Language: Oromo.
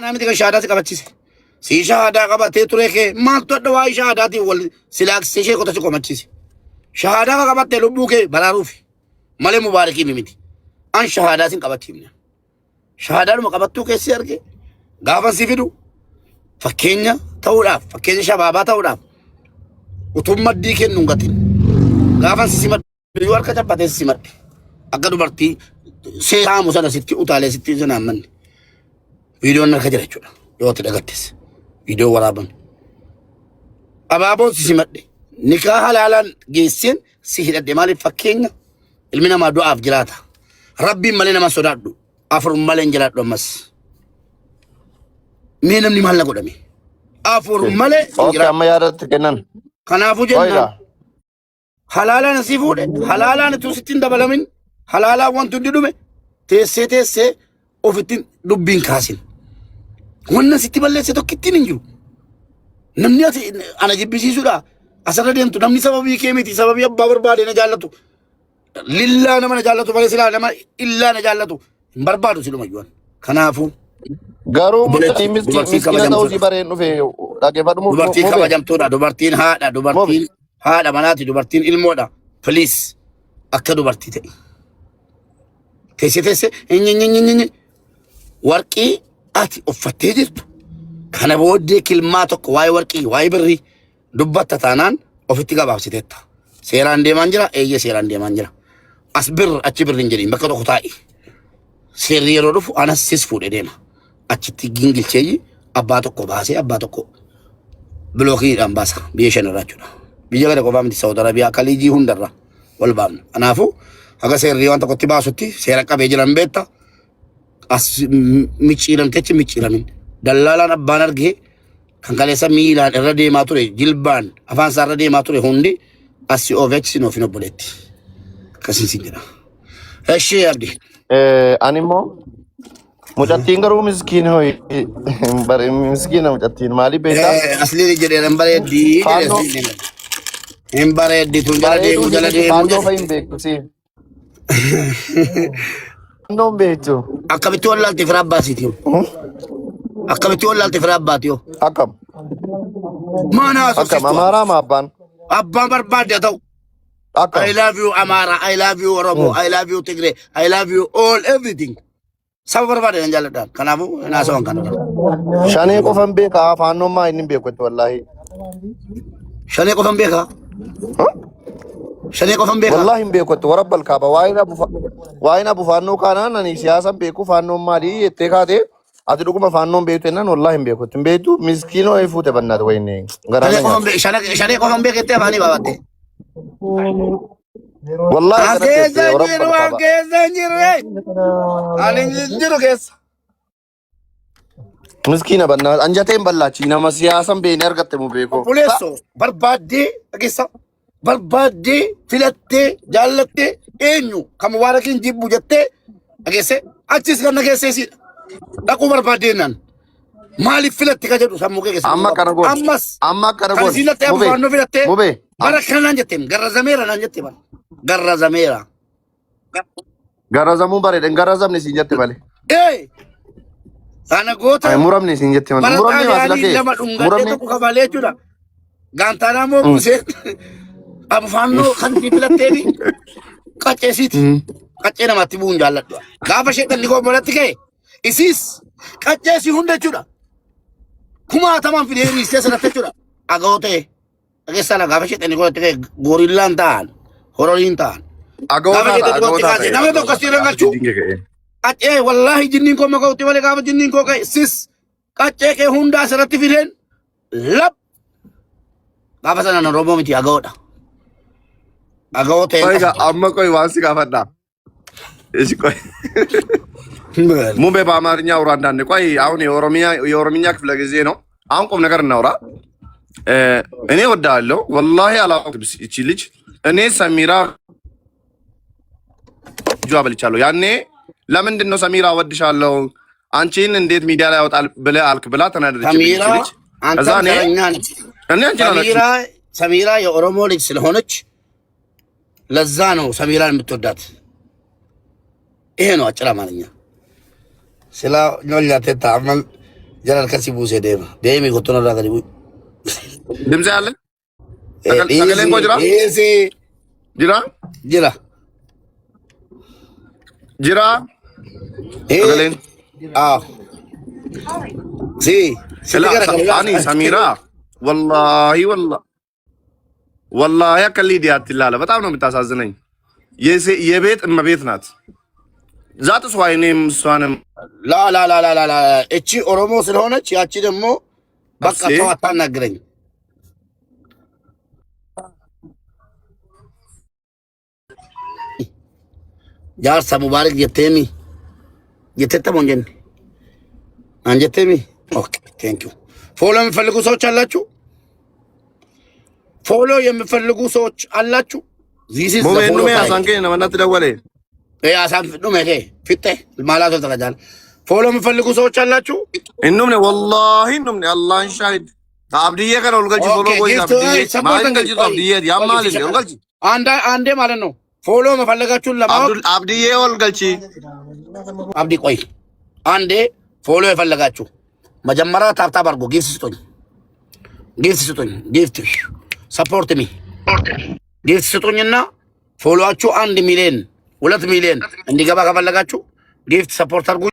أنا متى كشهادة كبتشيس سي شهادة كبتة تريك ما تدوا شهادة وال سلاك سيشة كوتا كومتشيس شهادة كبتة لبوك بلاروفي ماله مباركي ميمتي أن شهادة سين كبتشيمنا شهادة ما كبتو كيسي أركي غافا سيفيدو فكينيا توراب فكينيا شبابا توراب وتومد ديكن نونغاتين غافا سيمت بيوار كجبتة سيمت أكادو برتي سيها مسانا ستي أطالع ستي زنامن فيديو نركجره شولا يوت دعكتس فيديو ورابن أبابو سيمت نكاح حلالا جيسين سهيل الدمال فكين المنا ما دعاء فجلاتا ربي مالنا ما سودادو أفر مالن جلات دمس مين من مالنا قدامي أفر مالن أوكي أما يارت كنن كنا فوجنا حلالا نسيفود حلالا نتوسيتين دبلامين حلالا وانتو ديدومي تيسي أوفتين دبين كاسين وانا ستي بالله ستو كتين انجو نمنياتي أنا جيب بيسيسو دا أسرع ديم تو نمني سببي كيميتي سببي أبا بربادي نجالتو لله نما نجالتو بالله سلا نما إلا نجالتو بربادو سلو مجوان كنافو Garuu murtii miskiina ta'uu si bareennu fee dhaggeeffadhu dubartiin kabajamtuudha dubartiin haadha dubartiin haadha manaati dubartiin ilmoodha please akka dubartii ta'e teesse warqii ati uffattee jirtu kana booddee kilmaa tokko waa'ee warqii waa'ee birrii dubbatta taanaan ofitti gabaabsiteetta seeraan deemaan jira eeyyee seeraan deemaan jira as achi birriin jedhiin bakka tokko taa'i seerri yeroo dhufu anas sis fuudhee deema achitti gingilcheeyyi abbaa tokko baasee abbaa tokko bilookiidhaan baasa biyya shanirraa jechuudha biyya gara qofaa miti Saawud Arabiyaa kaliijii hundarra wal baafna kanaafuu haga seerri waan tokkotti baasutti seera qabee jiran beetta as micciiramtechi micciiramin dallaalaan abbaan argee kan kaleessa miilaan irra deemaa ture jilbaan afaan isaa irra deemaa ture hundi asi oofechi sin oofin obboleetti akkasiin sin jedha eeshee abdi animmoo mucattiin garuu miskiina hoyi bare miskiina mucattiin maali beektaa asli jedheeran bareeddi hin bareeddi tun jala deemu faalloo fahin beektu si non beektu akkamitti wallaalti fira abbaasiiti akkamitti wallaalti fira abbaati akkam maana akkam amaaraa ma abbaan barbaadde ta'u I love you Amara I love you Oromo I love you Tigray I love you all everything sab barbaade nan jaaladha kanaafu naasawan kana shanee qofan beeka afaanummaa inni beekotti wallahi shanee qofan beeka shanee qofan beeka wallahi hin beekotti warabbal kaaba waayina bufaannoo kanaan ani siyaasan beeku faannommaa di yettee kaate ati dhuguma faannoon beektu ennaan wallahi hin beekotti hin beektu miskiinoo fuute bannaati wayinne shanee qofan beekettee afaanii baabatte wallahi keessa jiru ani jiru keessa miskiina bannaa anjateen ballaachi nama siyaasan beekne argatte mu beeko puleesso barbaaddee dhageessa barbaaddee filattee jaallattee eenyu kam waarakiin jibbu jettee dhageesse achis kan dhageesseesidha dhaquu barbaaddeennan maaliif filatti ka jedhu sammuu keessa amma kana goon amma kana goon kan silattee afaanoo filattee bara kanaan jetteen garrazameera naan jette bara garrazameera garrazamuu bareeden garrazamni siin jette malee sana goota muramni siin jette malee muramni waasila kee muramni tokko kabalee jechuudha gaantaadhaa moo buusee afaanoo kan filatteefi qacceesiiti qaccee namatti bu'uun jaalladhu gaafa sheetalli koo biratti ka'e isiis qacceesii hunda jechuudha kumaatamaan fidee riistee sanatti jechuudha aga'oo Agesa la gaafa sheetalli koo biratti ka'e gorillaan ta'an hororiin ta'an nama tokko asii rangachuu qaccee wallahi jinniin koo maka utti malee gaafa jinniin koo ka'e sis qaccee kee hundaa asirratti fideen lab gaafa sana Oromoo miti aga'oodha aga'oo ta'e amma ቆይ waan si gaafadhaa እሺ ቆይ ሙቤ በአማርኛ አውራ አንዳንድ ቆይ አሁን የኦሮምኛ ክፍለ ጊዜ ነው አሁን ቁም ነገር እናውራ እኔ ወዳለሁ ወላሂ አላውቅም እቺ ልጅ እኔ ሰሚራ ጁ አበልቻለሁ ያኔ ለምንድን ነው ሰሚራ ወድሻለሁ አንቺን እንዴት ሚዲያ ላይ ያወጣል ብለህ አልክ ብላ ተናደደች ሰሚራ ሰሚራ የኦሮሞ ልጅ ስለሆነች ለዛ ነው ሰሚራን የምትወዳት ይሄ ነው አጭር አማርኛ ስላ ኖላቴ ታመል ጀነራል ከሲቡሴ ደሚ ጎቶና ራገዲ ድምጽ ያለ ሰገሌን ኮ ጅራ ኤሲ ጅራ ጅራ ጅራ ሰገሌን አዎ ሲ አኒ ሰሚራ ወላሂ ወላሂ ከሊዲ አትላለ በጣም ነው የምታሳዝነኝ። የቤት እመቤት ናት። ዛትስ ዋይኔም እሷንም ላ እቺ ኦሮሞ ስለሆነች ያቺ ደግሞ በቃ ተው አታናግረኝ። ጃርሳ ሙባረክ የቴሚ የቴተሞንጀን አንጀቴሚ ኦኬ ቴንክ ዩ። ፎሎ የሚፈልጉ ሰዎች አላችሁ? ፎሎ የሚፈልጉ ሰዎች አላችሁ? ዚስ ኢዝ ሞሜ ኑሜ አሳንኬ ነመናት ደወለ አሳን ኑሜ ፊቴ ማላቶ ተቀጃል። ፎሎ የሚፈልጉ ሰዎች አላችሁ? እኑምኔ ወላሂ እኑምኔ አላህን ሻሂድ አብዲዬ ከነ ወልገልጂ ፎሎ ወይ አብዲዬ ማን ገልጂ አብዲዬ ያማል እንደ ወልገልጂ አንዴ ማለት ነው። ፎሎ መፈለጋችሁን ለማወቅ አብዲዬ ወልገልጂ አብዲ ቆይ አንዴ ፎሎ የፈለጋችሁ መጀመሪያ ታብታብ አድርጎ ጊፍት ስጡኝ ሰፖርት ሚ ጊፍት ስጡኝና ፎሎዋችሁ 1 ሚሊዮን 2 ሚሊዮን እንዲገባ ከፈለጋችሁ ጊፍት ሰፖርት አድርጉ።